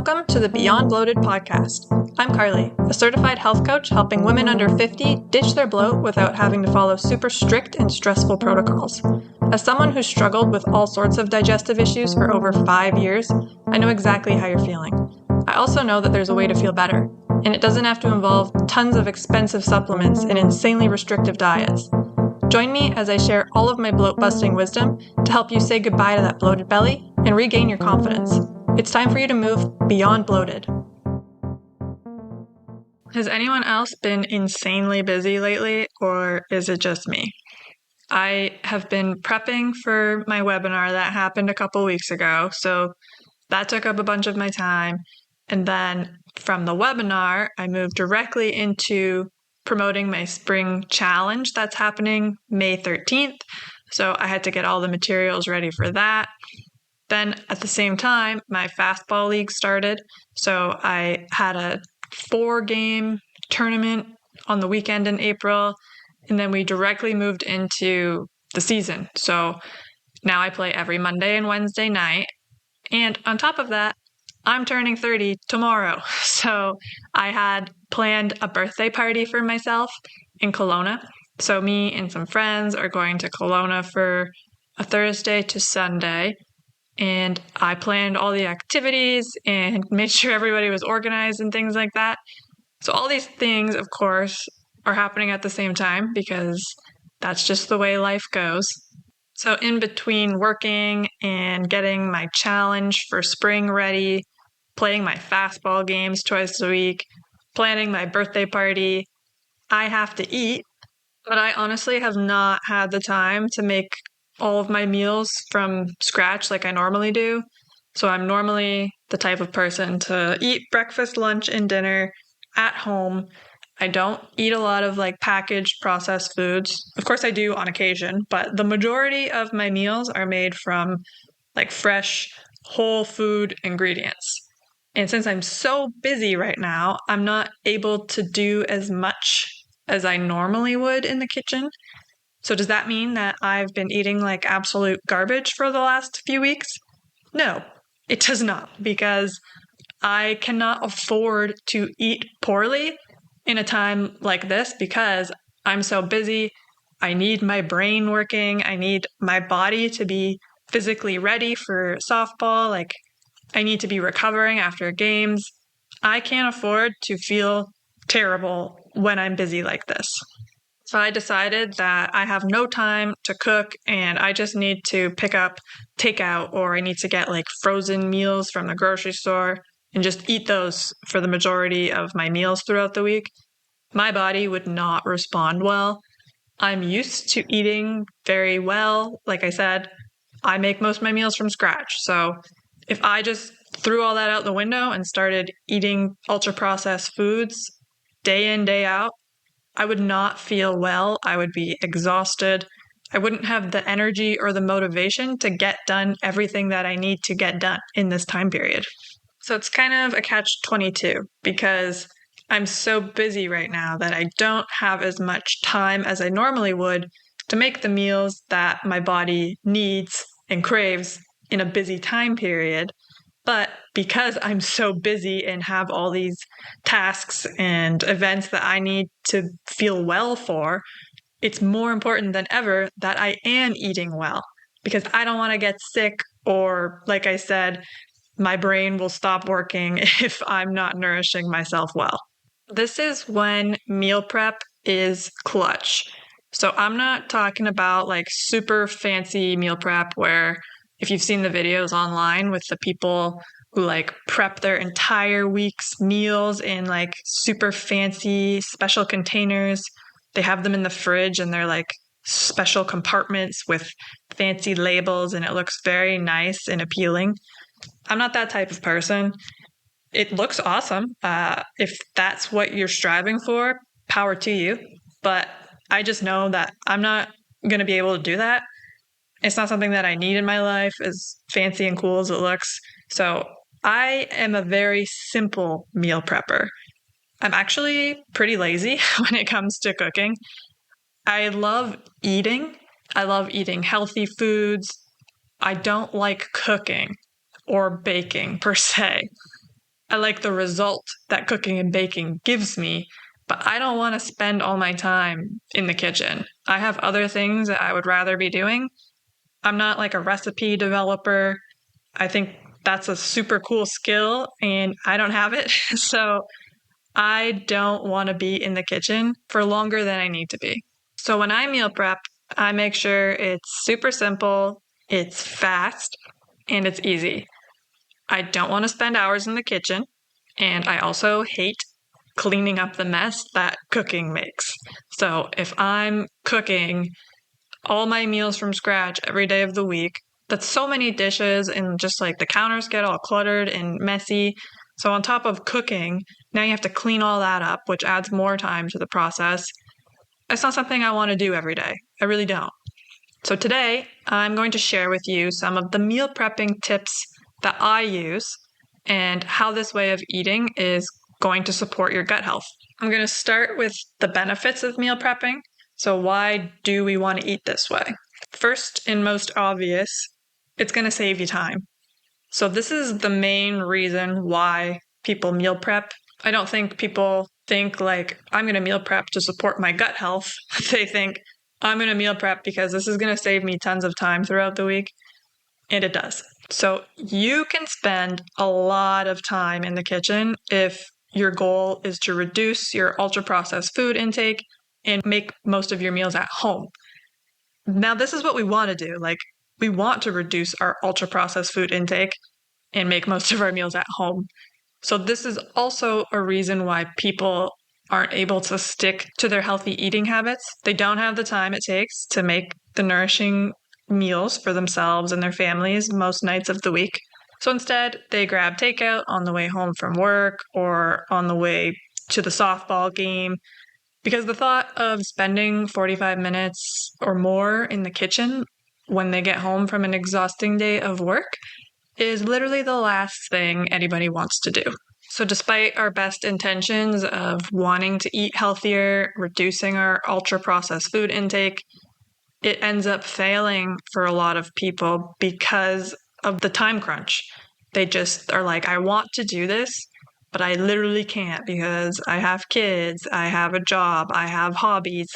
Welcome to the Beyond Bloated Podcast. I'm Carly, a certified health coach helping women under 50 ditch their bloat without having to follow super strict and stressful protocols. As someone who's struggled with all sorts of digestive issues for over 5 years, I know exactly how you're feeling. I also know that there's a way to feel better, and it doesn't have to involve tons of expensive supplements and insanely restrictive diets. Join me as I share all of my bloat-busting wisdom to help you say goodbye to that bloated belly and regain your confidence. It's time for you to move beyond bloated. Has anyone else been insanely busy lately, or is it just me? I have been prepping for my webinar that happened a couple weeks ago, so that took up a bunch of my time. And then from the webinar, I moved directly into promoting my spring challenge that's happening May 13th. So I had to get all the materials ready for that. Then at the same time, my fastball league started. So I had a 4-game tournament on the weekend in April, and then we directly moved into the season. So now I play every Monday and Wednesday night. And on top of that, I'm turning 30 tomorrow. So I had planned a birthday party for myself in Kelowna. So me and some friends are going to Kelowna for a Thursday to Sunday. And I planned all the activities and made sure everybody was organized and things like that. So all these things, of course, are happening at the same time because that's just the way life goes. So in between working and getting my challenge for spring ready, playing my fastball games twice a week, planning my birthday party, I have to eat. But I honestly have not had the time to make all of my meals from scratch like I normally do. So I'm normally the type of person to eat breakfast, lunch, and dinner at home. I don't eat a lot of packaged processed foods. Of course I do on occasion, but the majority of my meals are made from fresh, whole food ingredients. And since I'm so busy right now, I'm not able to do as much as I normally would in the kitchen. So does that mean that I've been eating absolute garbage for the last few weeks? No, it does not, because I cannot afford to eat poorly in a time like this because I'm so busy. I need my brain working. I need my body to be physically ready for softball. I need to be recovering after games. I can't afford to feel terrible when I'm busy like this. So I decided that I have no time to cook and I just need to pick up takeout, or I need to get frozen meals from the grocery store and just eat those for the majority of my meals throughout the week. My body would not respond well. I'm used to eating very well. Like I said, I make most of my meals from scratch. So if I just threw all that out the window and started eating ultra-processed foods day in, day out, I would not feel well. I would be exhausted. I wouldn't have the energy or the motivation to get done everything that I need to get done in this time period. So it's kind of a catch-22 because I'm so busy right now that I don't have as much time as I normally would to make the meals that my body needs and craves in a busy time period. But because I'm so busy and have all these tasks and events that I need to feel well for, it's more important than ever that I am eating well, because I don't want to get sick, or like I said, my brain will stop working if I'm not nourishing myself well. This is when meal prep is clutch. So I'm not talking about super fancy meal prep where, if you've seen the videos online with the people who prep their entire week's meals in super fancy special containers, they have them in the fridge and they're special compartments with fancy labels and it looks very nice and appealing. I'm not that type of person. It looks awesome. If that's what you're striving for, power to you. But I just know that I'm not going to be able to do that. It's not something that I need in my life, as fancy and cool as it looks. So I am a very simple meal prepper. I'm actually pretty lazy when it comes to cooking. I love eating. I love eating healthy foods. I don't like cooking or baking per se. I like the result that cooking and baking gives me, but I don't want to spend all my time in the kitchen. I have other things that I would rather be doing. I'm not like a recipe developer. I think that's a super cool skill and I don't have it. So I don't want to be in the kitchen for longer than I need to be. So when I meal prep, I make sure it's super simple, it's fast, and it's easy. I don't want to spend hours in the kitchen, and I also hate cleaning up the mess that cooking makes. So if I'm cooking all my meals from scratch every day of the week, that's so many dishes and just like the counters get all cluttered and messy. So on top of cooking, now you have to clean all that up, which adds more time to the process. It's not something I want to do every day. I really don't. So today, I'm going to share with you some of the meal prepping tips that I use and how this way of eating is going to support your gut health. I'm going to start with the benefits of meal prepping. So why do we want to eat this way? First and most obvious, it's going to save you time. So this is the main reason why people meal prep. I don't think people think like, I'm going to meal prep to support my gut health. They think, I'm going to meal prep because this is going to save me tons of time throughout the week. And it does. So you can spend a lot of time in the kitchen if your goal is to reduce your ultra-processed food intake and make most of your meals at home. Now, this is what we want to do. Like, we want to reduce our ultra-processed food intake and make most of our meals at home. So this is also a reason why people aren't able to stick to their healthy eating habits. They don't have the time it takes to make the nourishing meals for themselves and their families most nights of the week. So instead, they grab takeout on the way home from work or on the way to the softball game, because the thought of spending 45 minutes or more in the kitchen when they get home from an exhausting day of work is literally the last thing anybody wants to do. So despite our best intentions of wanting to eat healthier, reducing our ultra-processed food intake, it ends up failing for a lot of people because of the time crunch. They just are like, I want to do this, but I literally can't because I have kids, I have a job, I have hobbies.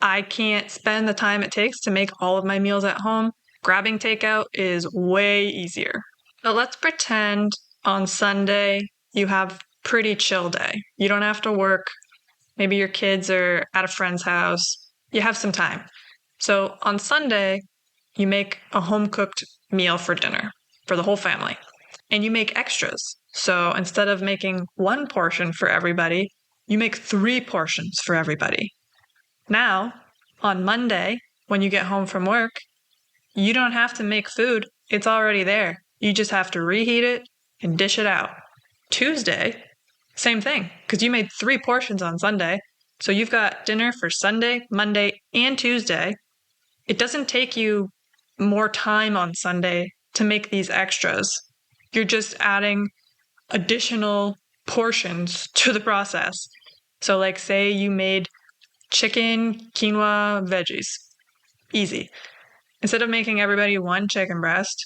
I can't spend the time it takes to make all of my meals at home. Grabbing takeout is way easier. But let's pretend on Sunday you have pretty chill day. You don't have to work. Maybe your kids are at a friend's house. You have some time. So on Sunday, you make a home-cooked meal for dinner for the whole family. And you make extras. So instead of making one portion for everybody, you make 3 portions for everybody. Now, on Monday, when you get home from work, you don't have to make food. It's already there. You just have to reheat it and dish it out. Tuesday, same thing, because you made 3 portions on Sunday. So you've got dinner for Sunday, Monday, and Tuesday. It doesn't take you more time on Sunday to make these extras. You're just adding additional portions to the process. So like say you made chicken, quinoa, veggies. Easy. Instead of making everybody 1 chicken breast,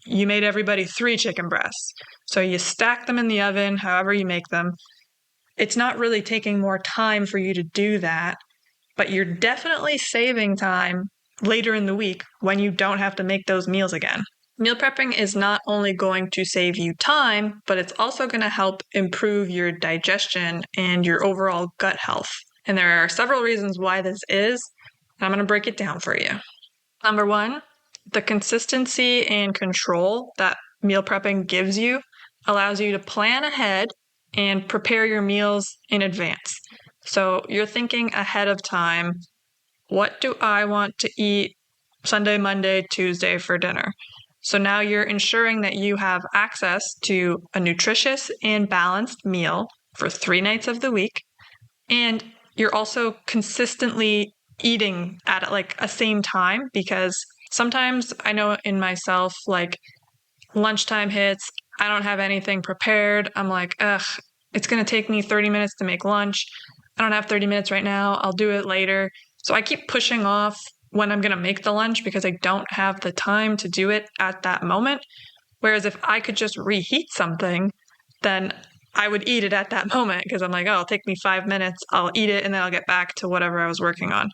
you made everybody 3 chicken breasts. So you stack them in the oven, however you make them. It's not really taking more time for you to do that, but you're definitely saving time later in the week when you don't have to make those meals again. Meal prepping is not only going to save you time, but it's also going to help improve your digestion and your overall gut health. And there are several reasons why this is, and I'm going to break it down for you. Number 1, the consistency and control that meal prepping gives you allows you to plan ahead and prepare your meals in advance. So you're thinking ahead of time, what do I want to eat Sunday, Monday, Tuesday for dinner? So now you're ensuring that you have access to a nutritious and balanced meal for 3 nights of the week. And you're also consistently eating at like a same time, because sometimes I know in myself, like lunchtime hits, I don't have anything prepared. I'm like, it's going to take me 30 minutes to make lunch. I don't have 30 minutes right now. I'll do it later. So I keep pushing off when I'm going to make the lunch because I don't have the time to do it at that moment. Whereas if I could just reheat something, then I would eat it at that moment because I'm like, oh, it'll take me 5 minutes. I'll eat it and then I'll get back to whatever I was working on.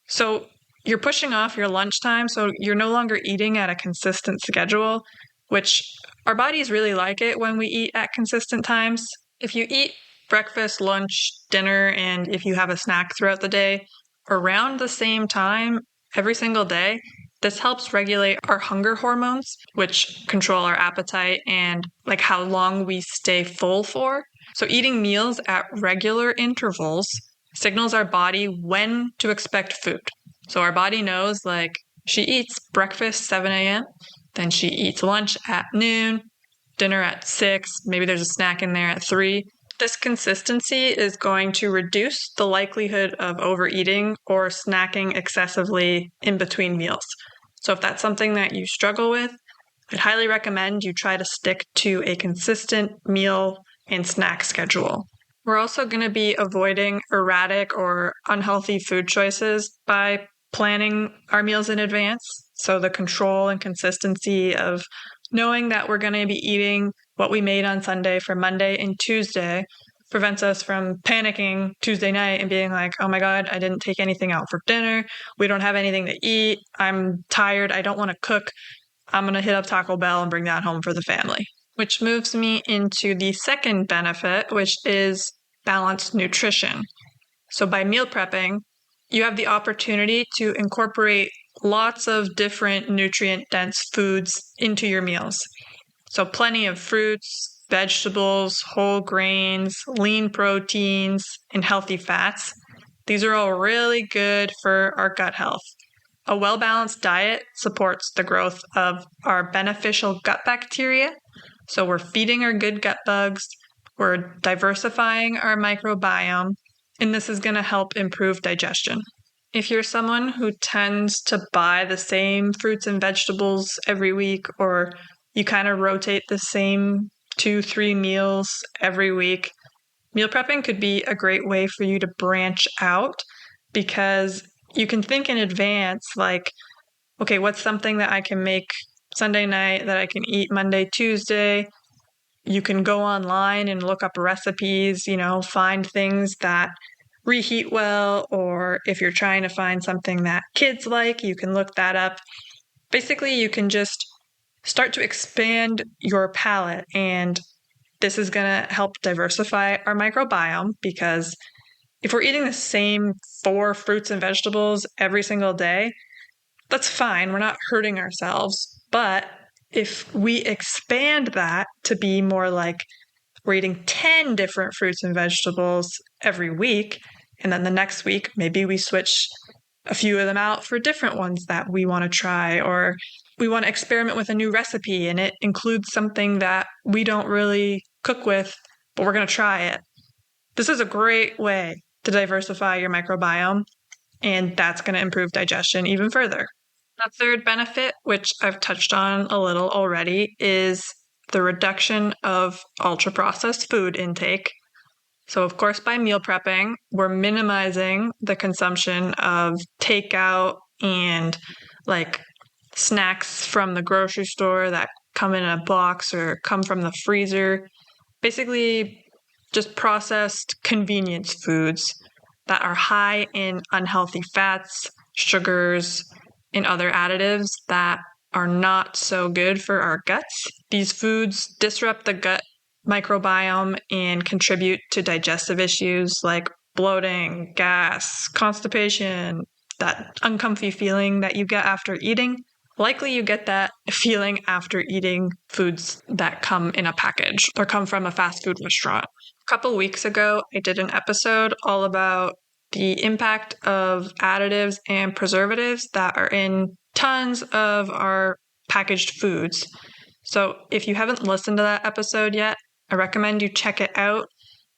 So you're pushing off your lunchtime. So you're no longer eating at a consistent schedule, which our bodies really like it when we eat at consistent times. If you eat breakfast, lunch, dinner, and if you have a snack throughout the day around the same time every single day, this helps regulate our hunger hormones, which control our appetite and like how long we stay full for. So eating meals at regular intervals signals our body when to expect food. So our body knows like she eats breakfast 7 a.m., then she eats lunch at noon, dinner at 6, maybe there's a snack in there at 3. This consistency is going to reduce the likelihood of overeating or snacking excessively in between meals. So if that's something that you struggle with, I'd highly recommend you try to stick to a consistent meal and snack schedule. We're also going to be avoiding erratic or unhealthy food choices by planning our meals in advance. So the control and consistency of knowing that we're going to be eating what we made on Sunday for Monday and Tuesday prevents us from panicking Tuesday night and being like, oh my God, I didn't take anything out for dinner. We don't have anything to eat. I'm tired. I don't want to cook. I'm going to hit up Taco Bell and bring that home for the family. Which moves me into the second benefit, which is balanced nutrition. So by meal prepping, you have the opportunity to incorporate lots of different nutrient-dense foods into your meals. So plenty of fruits, vegetables, whole grains, lean proteins, and healthy fats. These are all really good for our gut health. A well-balanced diet supports the growth of our beneficial gut bacteria. So we're feeding our good gut bugs, we're diversifying our microbiome, and this is going to help improve digestion. If you're someone who tends to buy the same fruits and vegetables every week, or you kind of rotate the same 2-3 meals every week, meal prepping could be a great way for you to branch out because you can think in advance like, okay, what's something that I can make Sunday night that I can eat Monday, Tuesday? You can go online and look up recipes, find things that reheat well, or if you're trying to find something that kids like, you can look that up. Basically, you can just start to expand your palate, and this is going to help diversify our microbiome because if we're eating the same 4 fruits and vegetables every single day, that's fine. We're not hurting ourselves. But if we expand that to be more like we're eating 10 different fruits and vegetables every week, and then the next week, maybe we switch a few of them out for different ones that we want to try, or we want to experiment with a new recipe and it includes something that we don't really cook with, but we're going to try it. This is a great way to diversify your microbiome, and that's going to improve digestion even further. The third benefit, which I've touched on a little already, is the reduction of ultra-processed food intake. So, of course, by meal prepping, we're minimizing the consumption of takeout and like snacks from the grocery store that come in a box or come from the freezer. Basically, just processed convenience foods that are high in unhealthy fats, sugars, and other additives that are not so good for our guts. These foods disrupt the gut microbiome and contribute to digestive issues like bloating, gas, constipation, that uncomfy feeling that you get after eating. Likely you get that feeling after eating foods that come in a package or come from a fast food restaurant. A couple weeks ago, I did an episode all about the impact of additives and preservatives that are in tons of our packaged foods. So if you haven't listened to that episode yet, I recommend you check it out.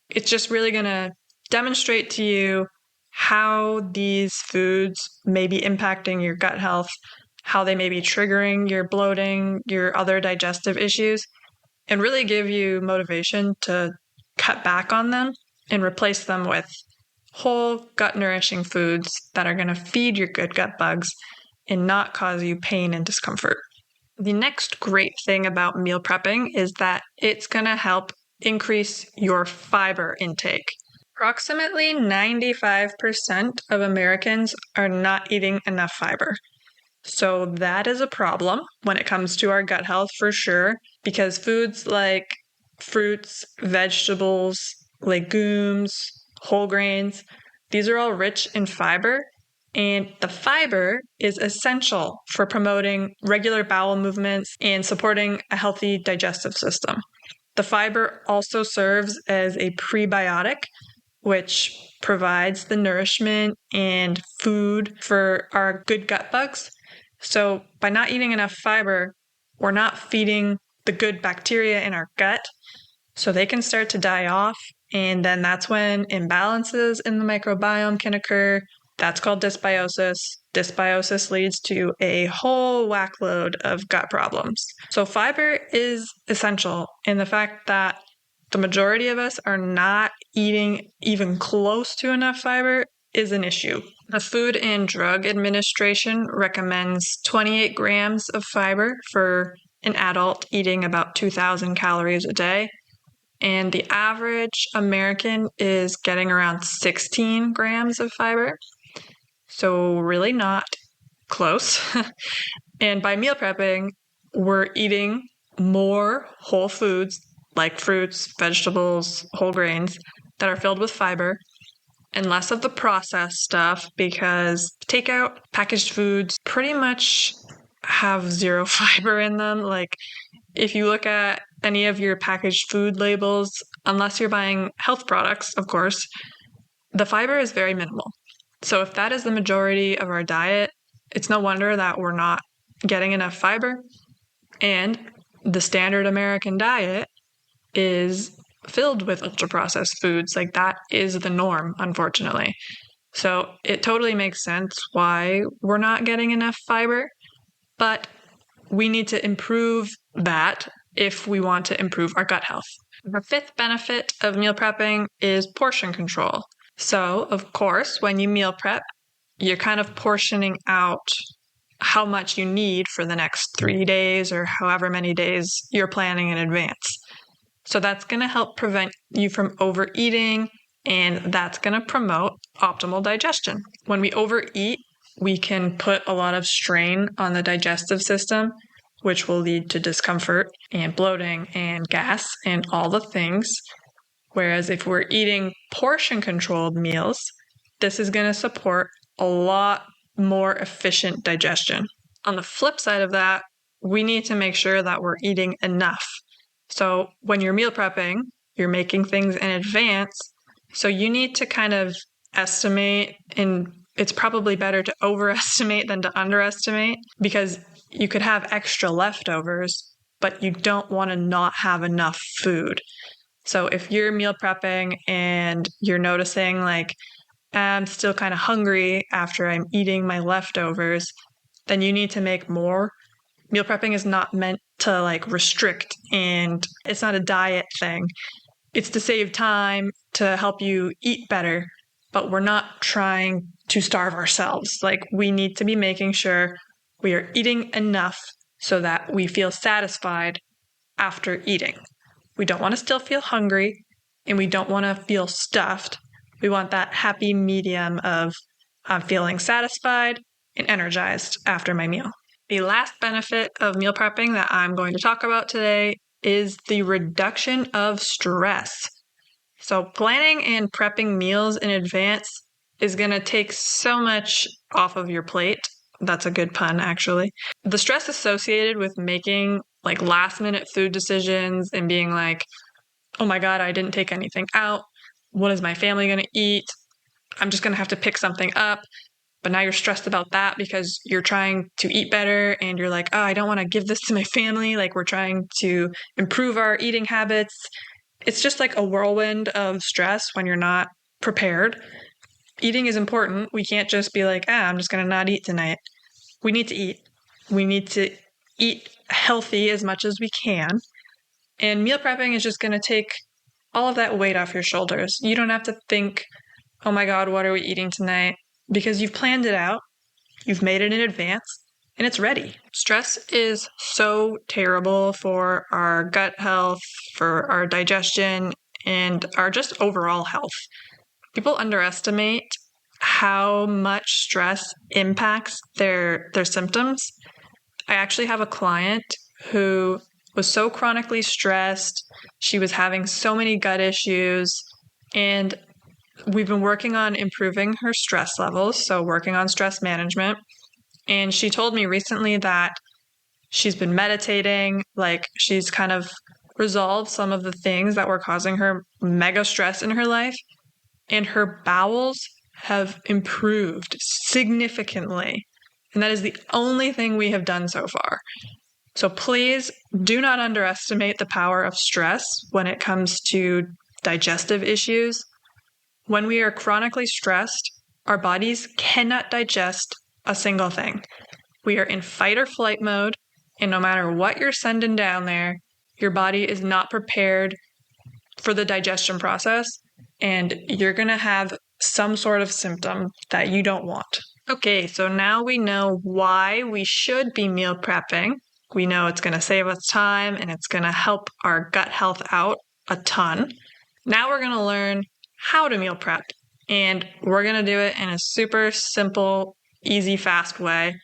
It's just really going to demonstrate to you how these foods may be impacting your gut health, how they may be triggering your bloating, your other digestive issues, and really give you motivation to cut back on them and replace them with whole gut-nourishing foods that are going to feed your good gut bugs and not cause you pain and discomfort. The next great thing about meal prepping is that it's going to help increase your fiber intake. Approximately 95% of Americans are not eating enough fiber. So that is a problem when it comes to our gut health for sure, because foods like fruits, vegetables, legumes, whole grains, these are all rich in fiber. And the fiber is essential for promoting regular bowel movements and supporting a healthy digestive system. The fiber also serves as a prebiotic, which provides the nourishment and food for our good gut bugs. So by not eating enough fiber, we're not feeding the good bacteria in our gut, so they can start to die off. And then that's when imbalances in the microbiome can occur. That's called dysbiosis. Dysbiosis leads to a whole whackload of gut problems. So fiber is essential in the fact that the majority of us are not eating even close to enough fiber is an issue. The Food and Drug Administration recommends 28 grams of fiber for an adult eating about 2,000 calories a day. And the average American is getting around 16 grams of fiber. So really not close. And by meal prepping, we're eating more whole foods like fruits, vegetables, whole grains that are filled with fiber, and less of the processed stuff, because takeout packaged foods pretty much have zero fiber in them. Like if you look at any of your packaged food labels, unless you're buying health products, of course, the fiber is very minimal. So if that is the majority of our diet, it's no wonder that we're not getting enough fiber. And the standard American diet is filled with ultra-processed foods. Like that is the norm, unfortunately. So it totally makes sense why we're not getting enough fiber, but we need to improve that if we want to improve our gut health. The fifth benefit of meal prepping is portion control. So, of course, when you meal prep, you're kind of portioning out how much you need for the next 3 days or however many days you're planning in advance. So that's going to help prevent you from overeating, and that's going to promote optimal digestion. When we overeat, we can put a lot of strain on the digestive system, which will lead to discomfort and bloating and gas and all the things. Whereas if we're eating portion-controlled meals, this is going to support a lot more efficient digestion. On the flip side of that, we need to make sure that we're eating enough. So when you're meal prepping, you're making things in advance. So you need to kind of estimate, and it's probably better to overestimate than to underestimate, because you could have extra leftovers, but you don't want to not have enough food. So if you're meal prepping and you're noticing like, I'm still kind of hungry after I'm eating my leftovers, then you need to make more. Meal prepping is not meant to like restrict, and it's not a diet thing. It's to save time, to help you eat better, but we're not trying to starve ourselves. Like we need to be making sure we are eating enough so that we feel satisfied after eating. We don't want to still feel hungry, and we don't want to feel stuffed. We want that happy medium of I'm feeling satisfied and energized after my meal. The last benefit of meal prepping that I'm going to talk about today is the reduction of stress. So planning and prepping meals in advance is going to take so much off of your plate. That's a good pun, actually. The stress associated with making like last minute food decisions and being like, oh my God, I didn't take anything out. What is my family going to eat? I'm just going to have to pick something up. But now you're stressed about that because you're trying to eat better and you're like, oh, I don't want to give this to my family. Like we're trying to improve our eating habits. It's just like a whirlwind of stress when you're not prepared. Eating is important. We can't just be like, I'm just going to not eat tonight. We need to eat. We need to eat healthy as much as we can. And meal prepping is just going to take all of that weight off your shoulders. You don't have to think, oh my God, what are we eating tonight? Because you've planned it out. You've made it in advance. and it's ready. Stress is so terrible for our gut health, for our digestion, and our just overall health. People underestimate how much stress impacts their symptoms. I actually have a client who was so chronically stressed. She was having so many gut issues, and we've been working on improving her stress levels, so working on stress management. And she told me recently that she's been meditating, like she's kind of resolved some of the things that were causing her mega stress in her life, and her bowels have improved significantly. And that is the only thing we have done so far. So please do not underestimate the power of stress when it comes to digestive issues. When we are chronically stressed, our bodies cannot digest a single thing. We are in fight or flight mode, and no matter what you're sending down there, your body is not prepared for the digestion process, and you're going to have some sort of symptom that you don't want. Okay, so now we know why we should be meal prepping. We know it's going to save us time and it's going to help our gut health out a ton. Now we're going to learn how to meal prep, and we're going to do it in a super simple, easy, fast way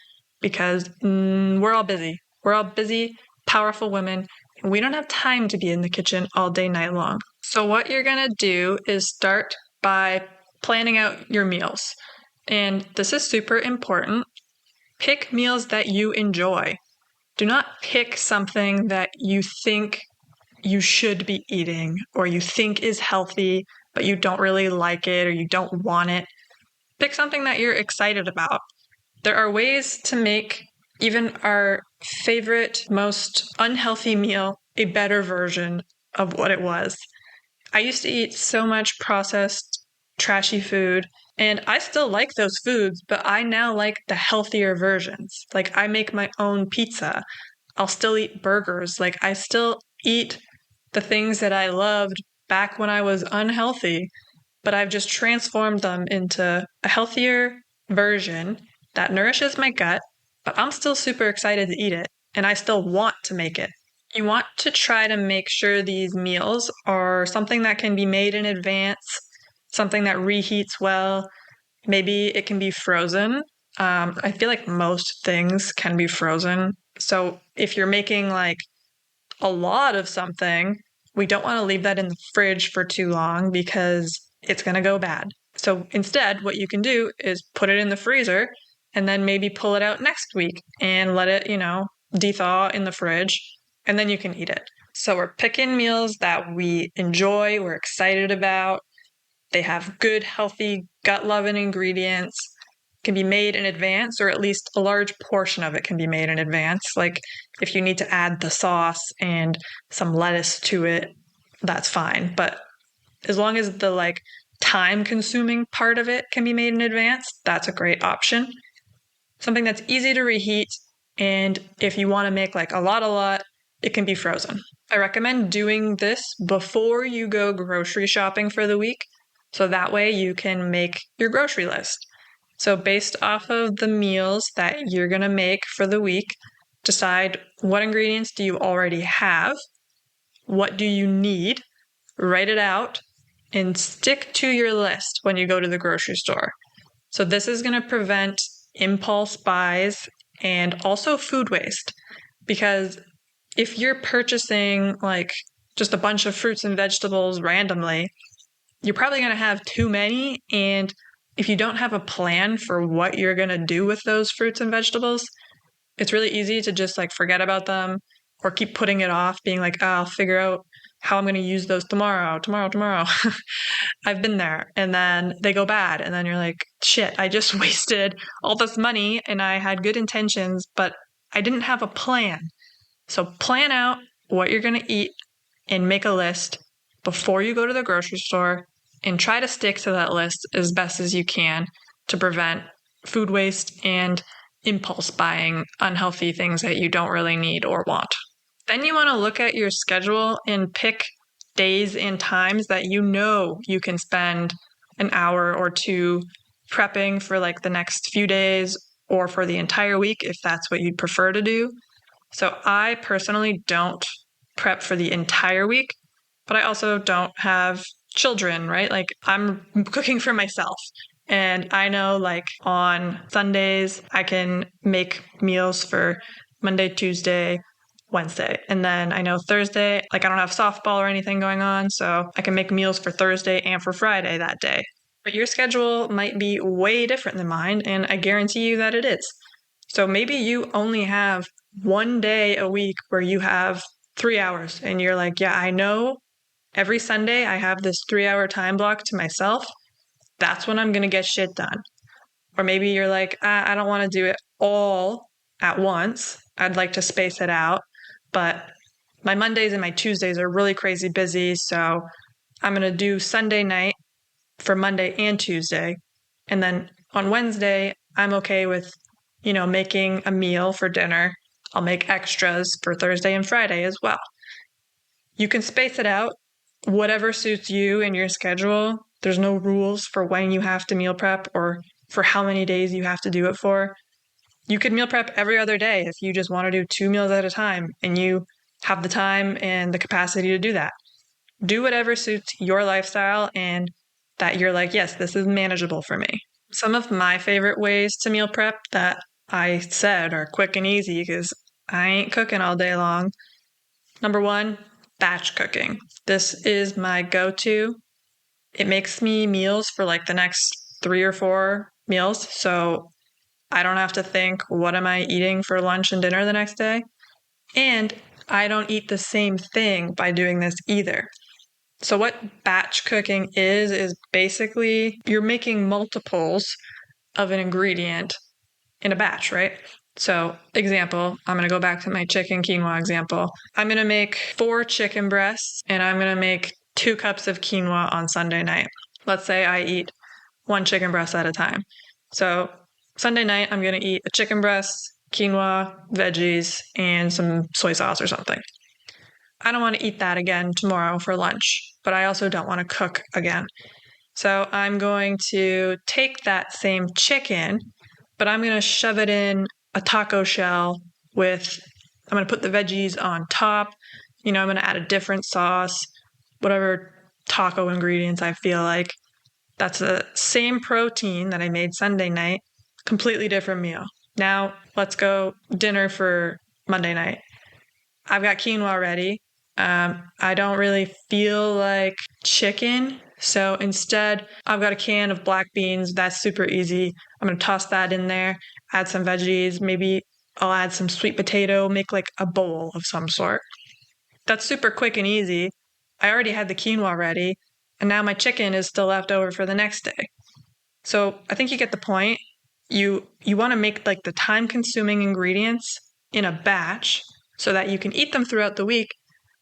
because we're all busy. We're all busy, powerful women, and we don't have time to be in the kitchen all day, night long. So what you're going to do is start by planning out your meals. And this is super important. Pick meals that you enjoy. Do not pick something that you think you should be eating or you think is healthy, but you don't really like it or you don't want it. Pick something that you're excited about. There are ways to make even our favorite, most unhealthy meal a better version of what it was. I used to eat so much processed, trashy food, and I still like those foods, but I now like the healthier versions. Like, I make my own pizza. I'll still eat burgers. Like, I still eat the things that I loved back when I was unhealthy, but I've just transformed them into a healthier version that nourishes my gut, but I'm still super excited to eat it, and I still want to make it. You want to try to make sure these meals are something that can be made in advance, something that reheats well. Maybe it can be frozen. I feel like most things can be frozen. So if you're making like a lot of something, we don't want to leave that in the fridge for too long because it's going to go bad. So instead, what you can do is put it in the freezer and then maybe pull it out next week and let it, de-thaw in the fridge, and then you can eat it. So we're picking meals that we enjoy, we're excited about. They have good, healthy, gut-loving ingredients, can be made in advance, or at least a large portion of it can be made in advance. Like if you need to add the sauce and some lettuce to it, that's fine. But as long as the time-consuming part of it can be made in advance, that's a great option. Something that's easy to reheat, and if you want to make like a lot, it can be frozen. I recommend doing this before you go grocery shopping for the week, so that way you can make your grocery list. So based off of the meals that you're going to make for the week, decide what ingredients do you already have, what do you need, write it out, and stick to your list when you go to the grocery store. So this is going to prevent impulse buys and also food waste, because if you're purchasing like just a bunch of fruits and vegetables randomly, you're probably going to have too many, and if you don't have a plan for what you're going to do with those fruits and vegetables, it's really easy to just forget about them or keep putting it off, being like, oh, I'll figure out how I'm going to use those tomorrow. I've been there. And then they go bad. And then you're like, shit, I just wasted all this money and I had good intentions, but I didn't have a plan. So plan out what you're going to eat and make a list before you go to the grocery store, and try to stick to that list as best as you can to prevent food waste and impulse buying unhealthy things that you don't really need or want. Then you want to look at your schedule and pick days and times that you can spend an hour or two prepping for the next few days or for the entire week if that's what you'd prefer to do. So I personally don't prep for the entire week, but I also don't have children, right? Like I'm cooking for myself. And I know like on Sundays, I can make meals for Monday, Tuesday, Wednesday. And then I know Thursday, like I don't have softball or anything going on. So I can make meals for Thursday and for Friday that day. But your schedule might be way different than mine. And I guarantee you that it is. So maybe you only have one day a week where you have 3 hours and you're like, yeah, I know every Sunday I have this 3-hour time block to myself. That's when I'm going to get shit done. Or maybe you're like, I don't want to do it all at once. I'd like to space it out. But my Mondays and my Tuesdays are really crazy busy. So I'm going to do Sunday night for Monday and Tuesday. And then on Wednesday, I'm okay with, making a meal for dinner. I'll make extras for Thursday and Friday as well. You can space it out, whatever suits you and your schedule. There's no rules for when you have to meal prep or for how many days you have to do it for. You could meal prep every other day if you just want to do 2 meals at a time and you have the time and the capacity to do that. Do whatever suits your lifestyle and that you're like, yes, this is manageable for me. Some of my favorite ways to meal prep that I said are quick and easy because I ain't cooking all day long. Number 1, batch cooking. This is my go-to. It makes me meals for like the next 3 or 4 meals. So I don't have to think, what am I eating for lunch and dinner the next day? And I don't eat the same thing by doing this either. So what batch cooking is basically you're making multiples of an ingredient in a batch, right? So example, I'm going to go back to my chicken quinoa example. I'm going to make 4 chicken breasts and I'm going to make 2 cups of quinoa on Sunday night. Let's say I eat 1 chicken breast at a time. So Sunday night, I'm going to eat a chicken breast, quinoa, veggies, and some soy sauce or something. I don't want to eat that again tomorrow for lunch, but I also don't want to cook again. So I'm going to take that same chicken, but I'm going to shove it in a taco shell I'm going to put the veggies on top. I'm going to add a different sauce, whatever taco ingredients I feel like. That's the same protein that I made Sunday night, completely different meal. Now let's go dinner for Monday night. I've got quinoa ready. I don't really feel like chicken. So instead, I've got a can of black beans. That's super easy. I'm going to toss that in there, add some veggies. Maybe I'll add some sweet potato, make like a bowl of some sort. That's super quick and easy. I already had the quinoa ready, and now my chicken is still left over for the next day. So I think you get the point. You want to make like the time-consuming ingredients in a batch so that you can eat them throughout the week,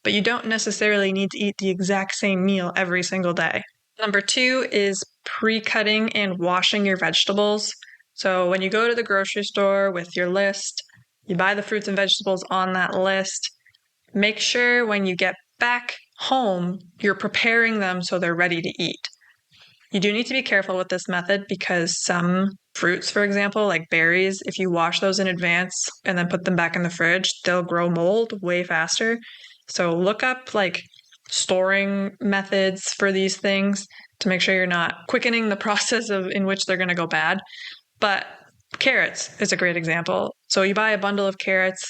but you don't necessarily need to eat the exact same meal every single day. Number 2 is pre-cutting and washing your vegetables. So when you go to the grocery store with your list, you buy the fruits and vegetables on that list. Make sure when you get back home, you're preparing them so they're ready to eat. You do need to be careful with this method because some fruits, for example, like berries, if you wash those in advance and then put them back in the fridge, they'll grow mold way faster. So look up like storing methods for these things to make sure you're not quickening the process in which they're going to go bad. But carrots is a great example. So you buy a bundle of carrots,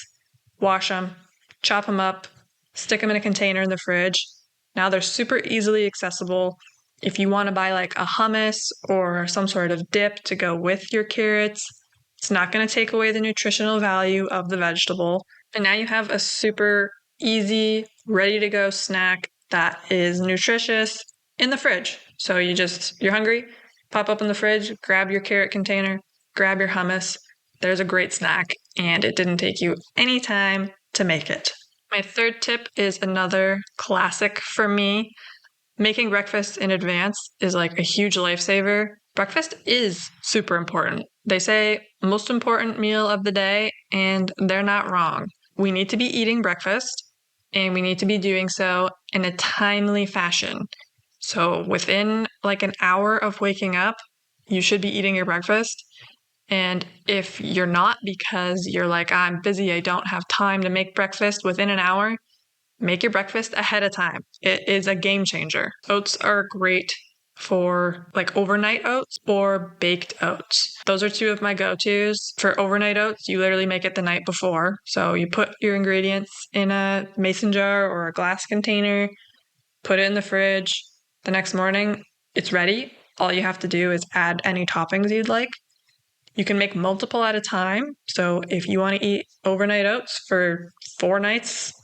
wash them, chop them up, stick them in a container in the fridge. Now they're super easily accessible. If you want to buy like a hummus or some sort of dip to go with your carrots, it's not going to take away the nutritional value of the vegetable. And now you have a super easy, ready-to-go snack that is nutritious in the fridge. So you're hungry, pop up in the fridge, grab your carrot container, grab your hummus. There's a great snack, and it didn't take you any time to make it. My 3rd tip is another classic for me. Making breakfast in advance is like a huge lifesaver. Breakfast is super important. They say most important meal of the day, and they're not wrong. We need to be eating breakfast, and we need to be doing so in a timely fashion. So within like an hour of waking up, you should be eating your breakfast. And if you're not because you're like, I'm busy, I don't have time to make breakfast within an hour, make your breakfast ahead of time. It is a game changer. Oats are great for like overnight oats or baked oats. Those are two of my go-tos. For overnight oats, you literally make it the night before. So you put your ingredients in a mason jar or a glass container, put it in the fridge. The next morning, it's ready. All you have to do is add any toppings you'd like. You can make multiple at a time. So if you want to eat overnight oats for 4 nights,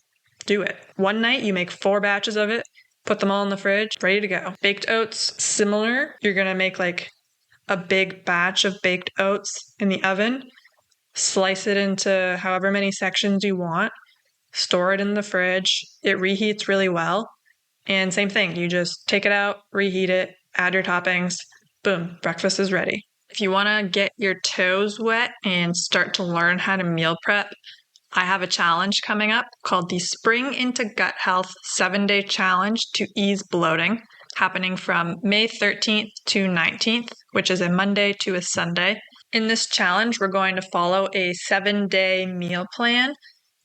do it. One night, you make 4 batches of it, put them all in the fridge, ready to go. Baked oats, similar. You're going to make like a big batch of baked oats in the oven, slice it into however many sections you want, store it in the fridge. It reheats really well. And same thing, you just take it out, reheat it, add your toppings, boom, breakfast is ready. If you want to get your toes wet and start to learn how to meal prep, I have a challenge coming up called the Spring into Gut Health 7-Day Challenge to Ease Bloating, happening from May 13th to 19th, which is a Monday to a Sunday. In this challenge, we're going to follow a 7-day meal plan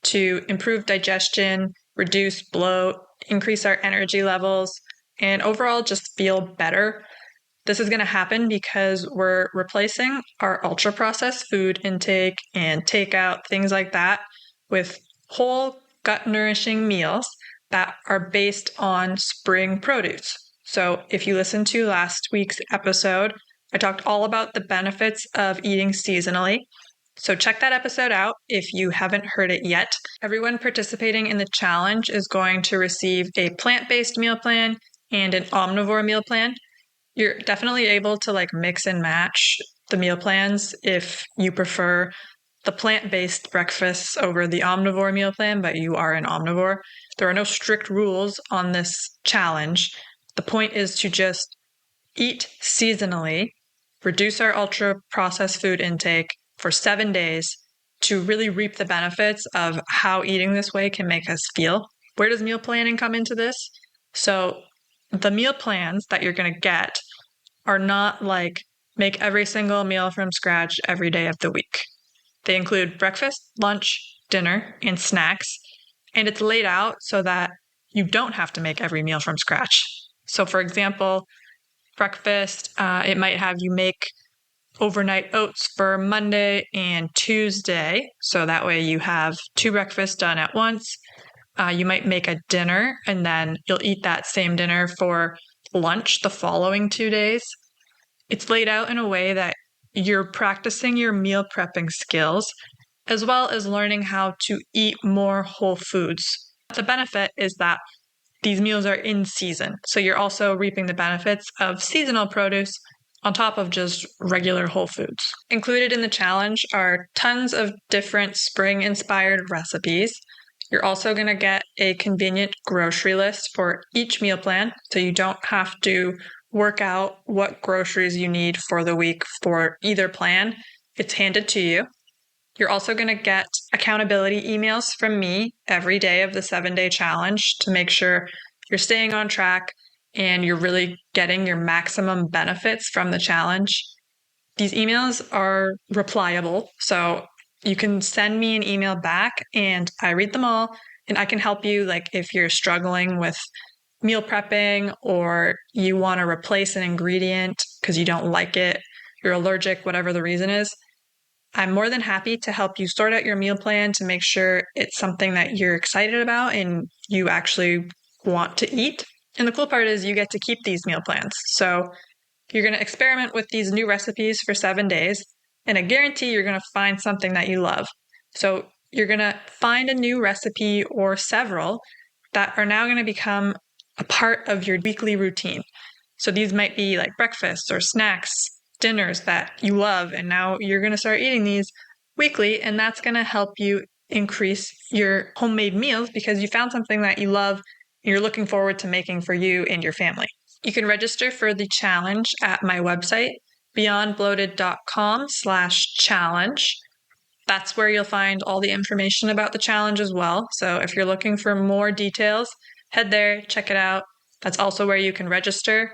to improve digestion, reduce bloat, increase our energy levels, and overall just feel better. This is going to happen because we're replacing our ultra-processed food intake and takeout, things like that, with whole gut-nourishing meals that are based on spring produce. So if you listened to last week's episode, I talked all about the benefits of eating seasonally. So check that episode out if you haven't heard it yet. Everyone participating in the challenge is going to receive a plant-based meal plan and an omnivore meal plan. You're definitely able to like mix and match the meal plans if you prefer the plant-based breakfasts over the omnivore meal plan, but you are an omnivore. There are no strict rules on this challenge. The point is to just eat seasonally, reduce our ultra-processed food intake for 7 days to really reap the benefits of how eating this way can make us feel. Where does meal planning come into this? So the meal plans that you're going to get are not like make every single meal from scratch every day of the week. They include breakfast, lunch, dinner, and snacks, and it's laid out so that you don't have to make every meal from scratch. So for example, breakfast, it might have you make overnight oats for Monday and Tuesday, so that way you have 2 breakfasts done at once. You might make a dinner, and then you'll eat that same dinner for lunch the following 2 days. It's laid out in a way that you're practicing your meal prepping skills, as well as learning how to eat more whole foods. The benefit is that these meals are in season, so you're also reaping the benefits of seasonal produce on top of just regular whole foods. Included in the challenge are tons of different spring-inspired recipes. You're also going to get a convenient grocery list for each meal plan, so you don't have to work out what groceries you need for the week for either plan. It's handed to you. You're also going to get accountability emails from me every day of the 7-day challenge to make sure you're staying on track and you're really getting your maximum benefits from the challenge. These emails are replyable, so you can send me an email back and I read them all and I can help you, like if you're struggling with meal prepping or you want to replace an ingredient because you don't like it, you're allergic, whatever the reason is. I'm more than happy to help you sort out your meal plan to make sure it's something that you're excited about and you actually want to eat. And the cool part is you get to keep these meal plans. So you're going to experiment with these new recipes for 7 days, and I guarantee you're going to find something that you love. So you're going to find a new recipe or several that are now going to become a part of your weekly routine. So these might be like breakfasts or snacks, dinners that you love, and now you're going to start eating these weekly, and that's going to help you increase your homemade meals because you found something that you love and you're looking forward to making for you and your family. You can register for the challenge at my website, beyondbloated.com/challenge. That's where you'll find all the information about the challenge as well. So if you're looking for more details, head there, check it out. That's also where you can register.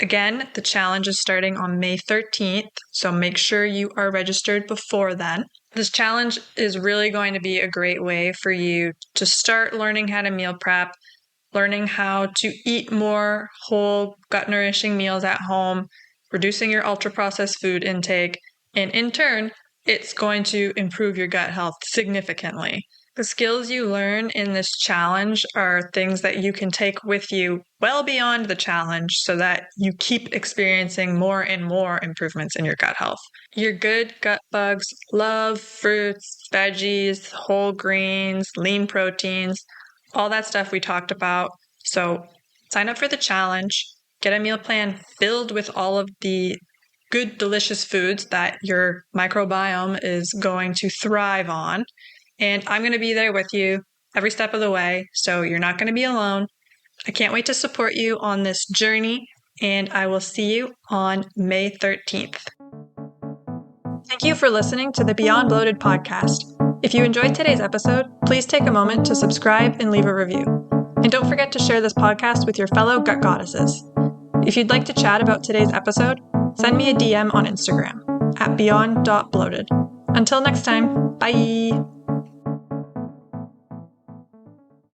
Again, the challenge is starting on May 13th, so make sure you are registered before then. This challenge is really going to be a great way for you to start learning how to meal prep, learning how to eat more whole, gut-nourishing meals at home, reducing your ultra-processed food intake, and in turn, it's going to improve your gut health significantly. The skills you learn in this challenge are things that you can take with you well beyond the challenge so that you keep experiencing more and more improvements in your gut health. Your good gut bugs love fruits, veggies, whole grains, lean proteins, all that stuff we talked about. So sign up for the challenge, get a meal plan filled with all of the good, delicious foods that your microbiome is going to thrive on. And I'm going to be there with you every step of the way, so you're not going to be alone. I can't wait to support you on this journey, and I will see you on May 13th. Thank you for listening to the Beyond Bloated podcast. If you enjoyed today's episode, please take a moment to subscribe and leave a review. And don't forget to share this podcast with your fellow gut goddesses. If you'd like to chat about today's episode, send me a DM on Instagram at beyond.bloated. Until next time, bye!